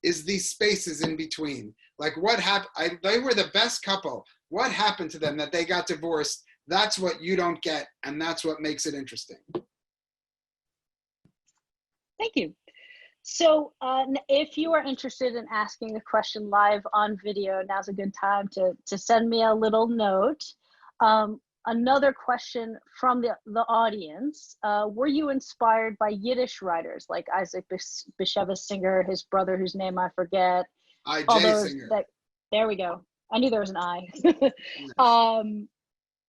[SPEAKER 1] these spaces in between. Like, what happened? They were the best couple. What happened to them that they got divorced? That's what you don't get, and that's what makes it interesting.
[SPEAKER 2] Thank you. So if you are interested in asking a question live on video, now's a good time to send me a little note. Another question from the audience, were you inspired by Yiddish writers like Isaac Bashevis Singer, his brother whose name I forget?
[SPEAKER 1] Singer.
[SPEAKER 2] There we go. I knew there was an I. Yes.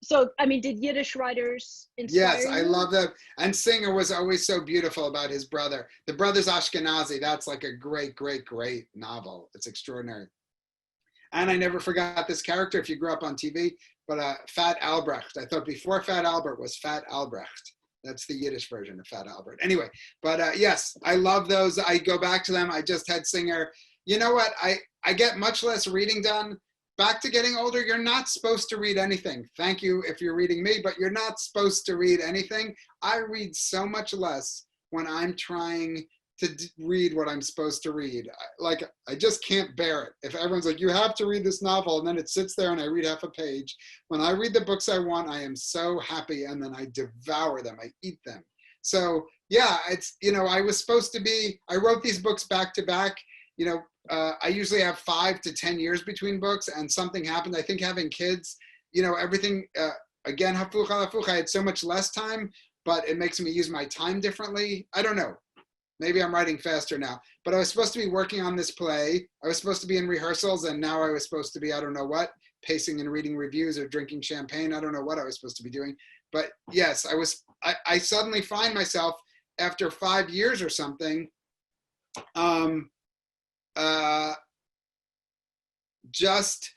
[SPEAKER 2] So, I mean, did Yiddish writers inspire
[SPEAKER 1] Yes,
[SPEAKER 2] you?
[SPEAKER 1] I love that. And Singer was always so beautiful about his brother. The Brothers Ashkenazi, that's like a great, great, great novel. It's extraordinary. And I never forgot this character, if you grew up on TV, but Fat Albrecht. I thought before Fat Albert was Fat Albrecht. That's the Yiddish version of Fat Albert. Anyway, but yes, I love those. I go back to them. I just had Singer. You know what? I get much less reading done. Back to getting older, you're not supposed to read anything. Thank you if you're reading me, but you're not supposed to read anything. I read so much less when I'm trying to read what I'm supposed to read. I just can't bear it. If everyone's like, you have to read this novel, and then it sits there and I read half a page. When I read the books I want, I am so happy, and then I devour them. I eat them. So yeah, it's, I was supposed to be, I wrote these books back to back. I usually have 5 to 10 years between books, and something happened. I think having kids, everything, again, hafuch al hafuch, I had so much less time, but it makes me use my time differently. I don't know. Maybe I'm writing faster now, but I was supposed to be working on this play. I was supposed to be in rehearsals, and now I was supposed to be, I don't know what, pacing and reading reviews or drinking champagne. I don't know what I was supposed to be doing, but yes, I suddenly find myself after 5 years or something, just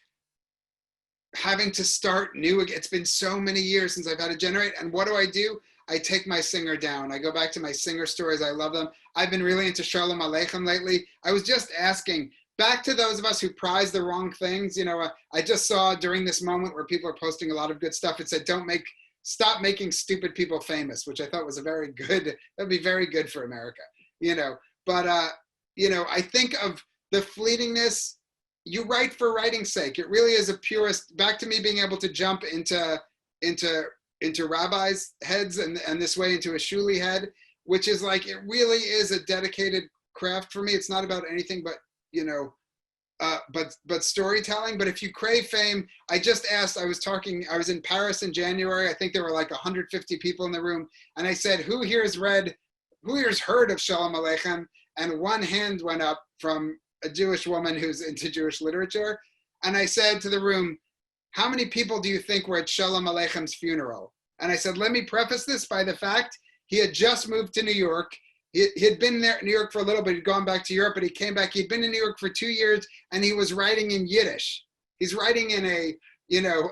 [SPEAKER 1] having to start new again. It's been so many years since I've had to generate. And what do? I take my singer down. I go back to my singer stories. I love them. I've been really into Shalom Aleichem lately. I was just asking, back to those of us who prize the wrong things, I just saw during this moment where people are posting a lot of good stuff, it said, stop making stupid people famous, which I thought was that'd be very good for America, But, I think of the fleetingness. You write for writing's sake. It really is a purist, back to me being able to jump into rabbis' heads and this way into a shuli head, which is like, it really is a dedicated craft for me. It's not about anything but, but storytelling. But if you crave fame, I just asked, I was in Paris in January. I think there were like 150 people in the room. And I said, who here's heard of Shalom Aleichem? And one hand went up from a Jewish woman who's into Jewish literature. And I said to the room, how many people do you think were at Shalom Aleicham's funeral? And I said, let me preface this by the fact he had just moved to New York. He had been there in New York for a little bit. He'd gone back to Europe, but he came back. He'd been in New York for 2 years, and he was writing in Yiddish. He's writing in a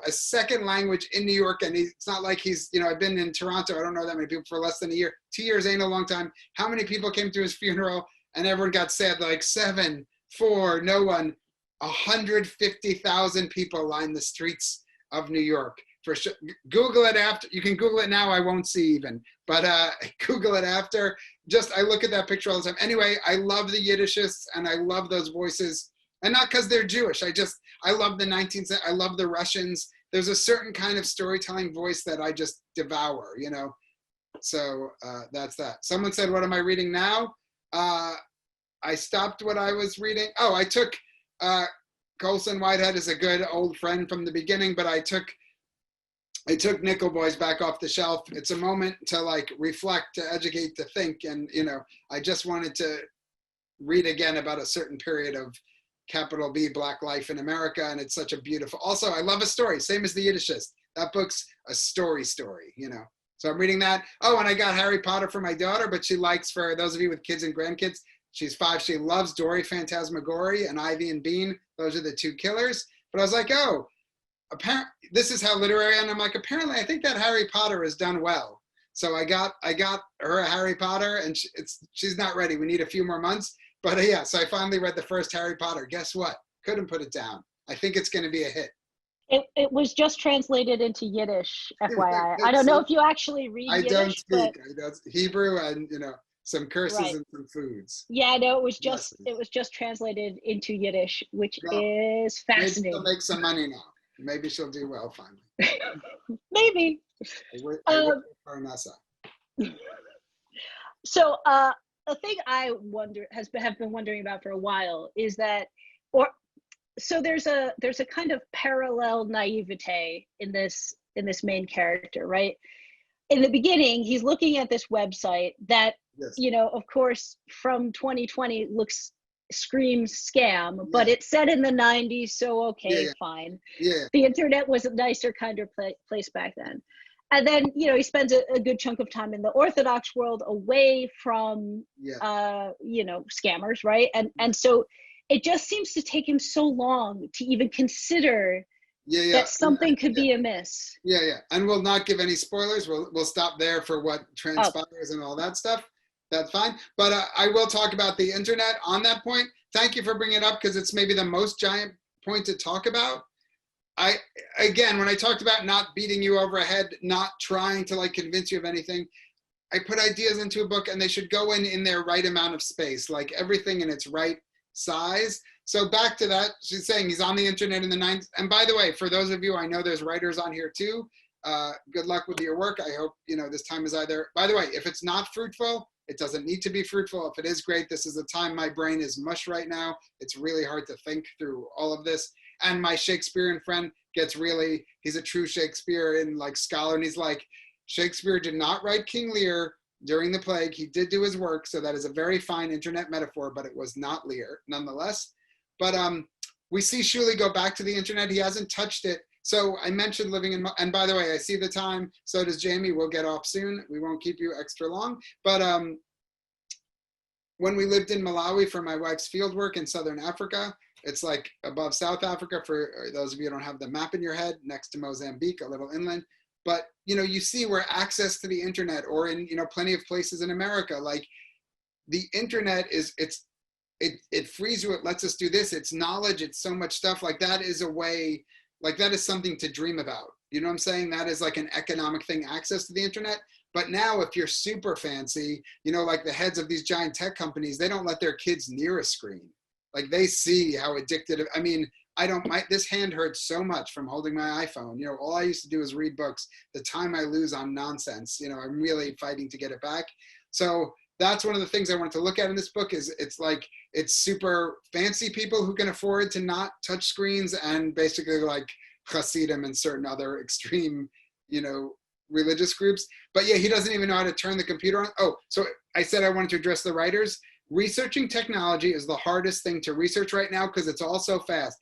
[SPEAKER 1] second language in New York, and it's not like he's, I've been in Toronto. I don't know that many people for less than a year. 2 years ain't a long time. How many people came to his funeral? And everyone got sad, like 7, 4, no one. 150,000 people lined the streets of New York. Google it after. You can Google it now. I won't see even, but Google it after. I look at that picture all the time. Anyway, I love the Yiddishists and I love those voices, and not because they're Jewish. I love the 19th. I love the Russians. There's a certain kind of storytelling voice that I just devour. So that's that. Someone said, "What am I reading now?" I stopped what I was reading. Oh, I took. Colson Whitehead is a good old friend from the beginning, but I took Nickel Boys back off the shelf. It's a moment to reflect, to educate, to think. And, I just wanted to read again about a certain period of capital B Black life in America. And it's such a beautiful, also, I love a story, same as the Yiddishist. That book's a story, So I'm reading that. Oh, and I got Harry Potter for my daughter, but she likes, for those of you with kids and grandkids, she's 5. She loves Dory Phantasmagoria and Ivy and Bean. Those are the 2 killers. But I was like, oh, this is how literary I am. I'm like, apparently, I think that Harry Potter is done well. So I got her a Harry Potter, and she's not ready. We need a few more months. But yeah, so I finally read the first Harry Potter. Guess what? Couldn't put it down. I think it's going to be a hit.
[SPEAKER 2] It was just translated into Yiddish, FYI. I don't know if you actually read Yiddish.
[SPEAKER 1] I don't speak. I don't Hebrew and, some curses and some foods.
[SPEAKER 2] Yeah, no, it was just translated into Yiddish, which is fascinating.
[SPEAKER 1] Maybe she'll make some money now. Maybe she'll do well finally.
[SPEAKER 2] Maybe. So a thing I have been wondering about for a while is that, so there's a kind of parallel naivete in this main character, right? In the beginning, he's looking at this website that, yes, of course, from 2020 screams scam, but it's set in the 90s, so okay, fine. Yeah. The internet was a nicer, kinder place back then. And then, he spends a good chunk of time in the Orthodox world away from, scammers, right? And so it just seems to take him so long to even consider that something could be amiss.
[SPEAKER 1] Yeah. And we'll not give any spoilers. We'll stop there for what transpires and all that stuff. That's fine. But I will talk about the internet on that point. Thank you for bringing it up, because it's maybe the most giant point to talk about. When I talked about not beating you over a head, not trying to convince you of anything, I put ideas into a book and they should go in their right amount of space, like everything in its right size. So back to that, she's saying he's on the internet in the 90s. And by the way, for those of you, I know there's writers on here too. Good luck with your work. I hope, this time is either, by the way, if it's not fruitful, it doesn't need to be fruitful. If it is great, this is the time my brain is mush right now. It's really hard to think through all of this. And my Shakespearean friend he's a true Shakespearean scholar. And he's like, Shakespeare did not write King Lear during the plague. He did do his work. So that is a very fine internet metaphor, but it was not Lear nonetheless. But we see Shuli go back to the internet. He hasn't touched it. So I mentioned living in, and by the way, I see the time. So does Jamie. We'll get off soon. We won't keep you extra long. But when we lived in Malawi for my wife's field work in Southern Africa, it's like above South Africa for those of you who don't have the map in your head, next to Mozambique, a little inland. But, you see where access to the internet, or in, plenty of places in America, like the internet it frees you, it lets us do this, it's knowledge, it's so much stuff. Like that is a way, like that is something to dream about. You know what I'm saying? That is like an economic thing, access to the internet. But now if you're super fancy, like the heads of these giant tech companies, they don't let their kids near a screen. Like they see how addicted, I mean, this hand hurts so much from holding my iPhone. All I used to do is read books. The time I lose on nonsense, I'm really fighting to get it back. So that's one of the things I wanted to look at in this book is it's super fancy people who can afford to not touch screens, and basically like Hasidim and certain other extreme, religious groups. But yeah, he doesn't even know how to turn the computer on. Oh, so I said I wanted to address the writers. Researching technology is the hardest thing to research right now because it's all so fast.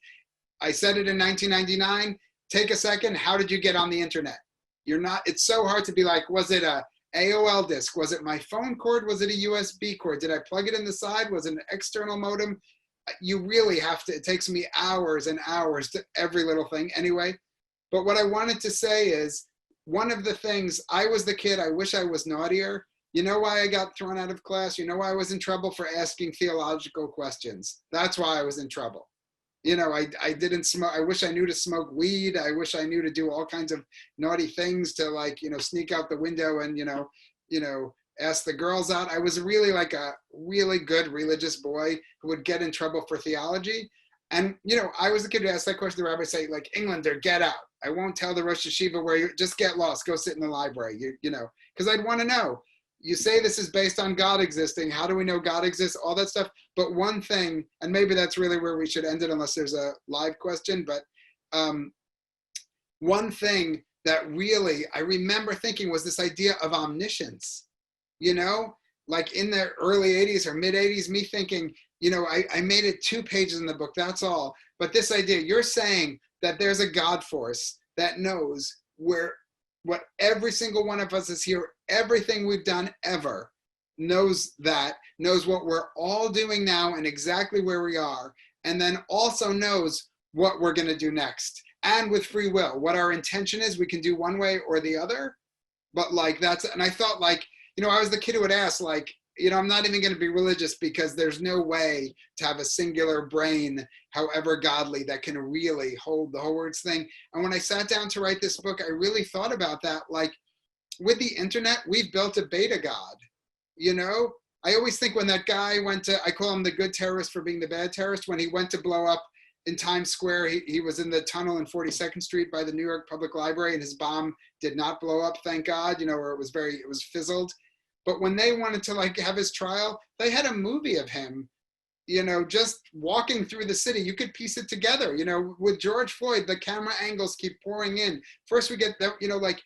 [SPEAKER 1] I said it in 1999. Take a second. How did you get on the internet? It's so hard to be like, was it a AOL disk? Was it my phone cord? Was it a USB cord? Did I plug it in the side? Was it an external modem? You really have to, it takes me hours and hours to every little thing anyway. But what I wanted to say is, one of the things, I was the kid, I wish I was naughtier. You know why I got thrown out of class? You know why I was in trouble? For asking theological questions. That's why I was in trouble. I didn't smoke. I wish I knew to smoke weed. I wish I knew to do all kinds of naughty things to, like, sneak out the window and, ask the girls out. I was really like a really good religious boy who would get in trouble for theology. And, I was the kid who asked that question. The rabbi say, like, Englander, get out. I won't tell the Rosh Yeshiva where you just get lost. Go sit in the library, because I'd want to know. You say this is based on God existing. How do we know God exists? All that stuff. But one thing, and maybe that's really where we should end it unless there's a live question, but one thing that really I remember thinking was this idea of omniscience, like in the early 80s or mid 80s, me thinking, I made it 2 pages in the book, that's all. But this idea, you're saying that there's a God force that knows what every single one of us is here, everything we've done ever, knows what we're all doing now and exactly where we are, and then also knows what we're going to do next. And with free will, what our intention is, we can do one way or the other. But like and I thought, like, I was the kid who would ask, like, I'm not even going to be religious because there's no way to have a singular brain, however godly, that can really hold the whole words thing. And when I sat down to write this book, I really thought about that. Like, with the internet, we've built a beta God. I always think when that guy I call him the good terrorist for being the bad terrorist, when he went to blow up in Times Square, he was in the tunnel in 42nd Street by the New York Public Library, and his bomb did not blow up, thank God, or it was fizzled. But when they wanted to, like, have his trial, they had a movie of him, just walking through the city. You could piece it together, with George Floyd, the camera angles keep pouring in. First we get that, like,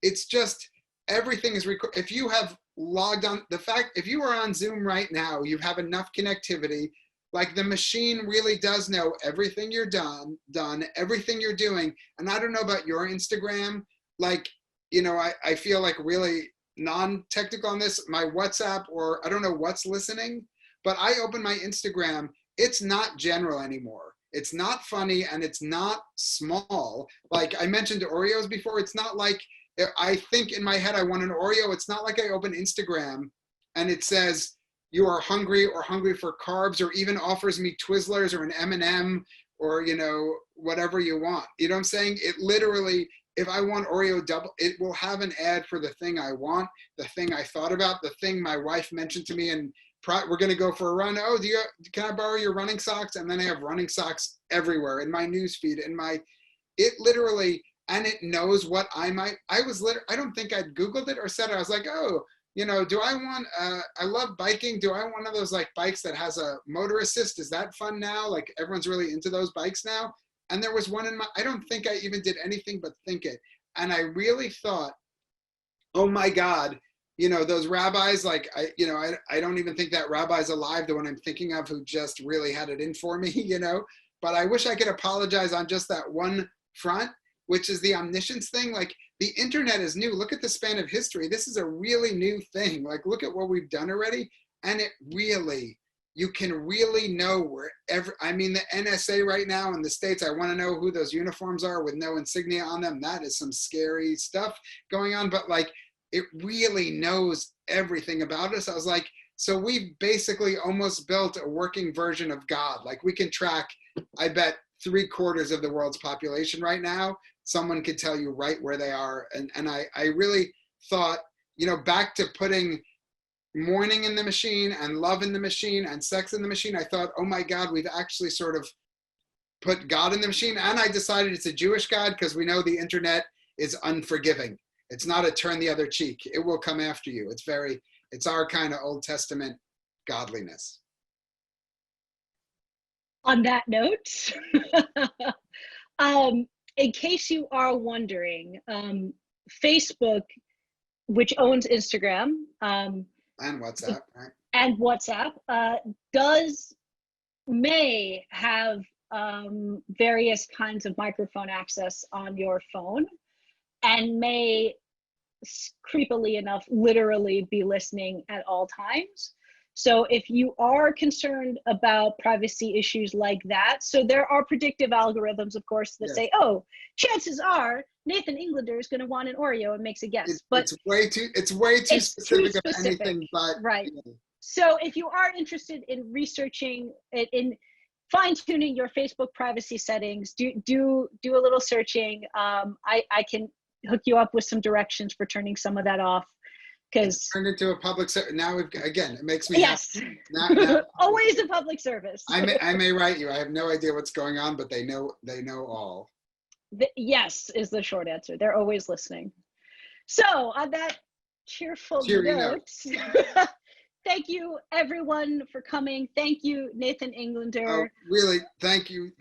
[SPEAKER 1] it's just, everything is recorded. If you have logged on, if you are on Zoom right now, you have enough connectivity, like, the machine really does know everything you're done, everything you're doing. And I don't know about your Instagram, like, I feel like really non-technical on this, my WhatsApp, or I don't know what's listening, but I open my Instagram, it's not general anymore. It's not funny, and it's not small. Like I mentioned Oreos before, it's not like, I think in my head I want an Oreo. It's not like I open Instagram and it says, you are hungry or hungry for carbs, or even offers me Twizzlers or an M&M or, whatever you want. You know what I'm saying? It literally, if I want Oreo double, it will have an ad for the thing I want, the thing I thought about, the thing my wife mentioned to me, and we're going to go for a run. Oh, can I borrow your running socks? And then I have running socks everywhere in my newsfeed, it literally, and it knows what I don't think I'd Googled it or said it. I was like, oh, do I want, I love biking. Do I want one of those like bikes that has a motor assist? Is that fun now? Like everyone's really into those bikes now. And there was one I don't think I even did anything but think it. And I really thought, oh my God, those rabbis, like, I don't even think that rabbi's alive, the one I'm thinking of, who just really had it in for me, but I wish I could apologize on just that one front, which is the omniscience thing. Like, the internet is new. Look at the span of history. This is a really new thing. Like, look at what we've done already. And it really, you can really know wherever, I mean, the NSA right now in the States, I want to know who those uniforms are with no insignia on them. That is some scary stuff going on, but like, it really knows everything about us. I was like, so we've basically almost built a working version of God. Like we can track, I bet 3/4 of the world's population right now. Someone could tell you right where they are. And I really thought, you know, back to putting mourning in the machine and love in the machine and sex in the machine, I thought, oh my God, we've actually sort of put God in the machine. And I decided it's a Jewish God because we know the internet is unforgiving. It's not a turn the other cheek. It will come after you. It's our kind of Old Testament godliness.
[SPEAKER 2] On that note, in case you are wondering, Facebook, which owns Instagram,
[SPEAKER 1] and WhatsApp, right?
[SPEAKER 2] And WhatsApp, may have various kinds of microphone access on your phone, and may, creepily enough, literally be listening at all times. So if you are concerned about privacy issues like that, so there are predictive algorithms, of course, that say, oh, chances are Nathan Englander is going to want an Oreo and makes a guess. But
[SPEAKER 1] it's way too specific of anything, but
[SPEAKER 2] right.
[SPEAKER 1] You know.
[SPEAKER 2] So if you are interested in researching, in fine-tuning your Facebook privacy settings, do a little searching. I can hook you up with some directions for turning some of that off. Because
[SPEAKER 1] turned into a public service. Now again, it makes me
[SPEAKER 2] happy. Now, always a public service.
[SPEAKER 1] I may write you. I have no idea what's going on, but they know all.
[SPEAKER 2] Yes is the short answer. They're always listening. So on that cheerful note, thank you everyone for coming. Thank you, Nathan Englander.
[SPEAKER 1] Oh, really, thank you,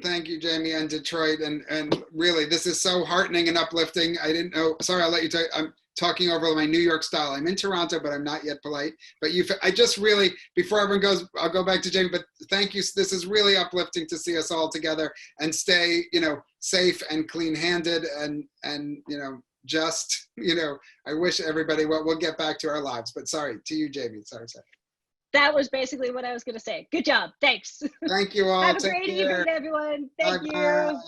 [SPEAKER 1] Jamie, and Detroit, and really, this is so heartening and uplifting. I didn't know. Sorry, I'll let you talk. I'm talking over my New York style. I'm in Toronto, but I'm not yet polite. But I just really, before everyone goes, I'll go back to Jamie. But thank you. This is really uplifting to see us all together and stay, you know, safe and clean-handed and you know, just, you know, I wish everybody well. We'll get back to our lives. But sorry to you, Jamie. Sorry.
[SPEAKER 2] That was basically what I was going to say. Good job. Thanks.
[SPEAKER 1] Thank you all.
[SPEAKER 2] Have a great evening, everyone. Thank you.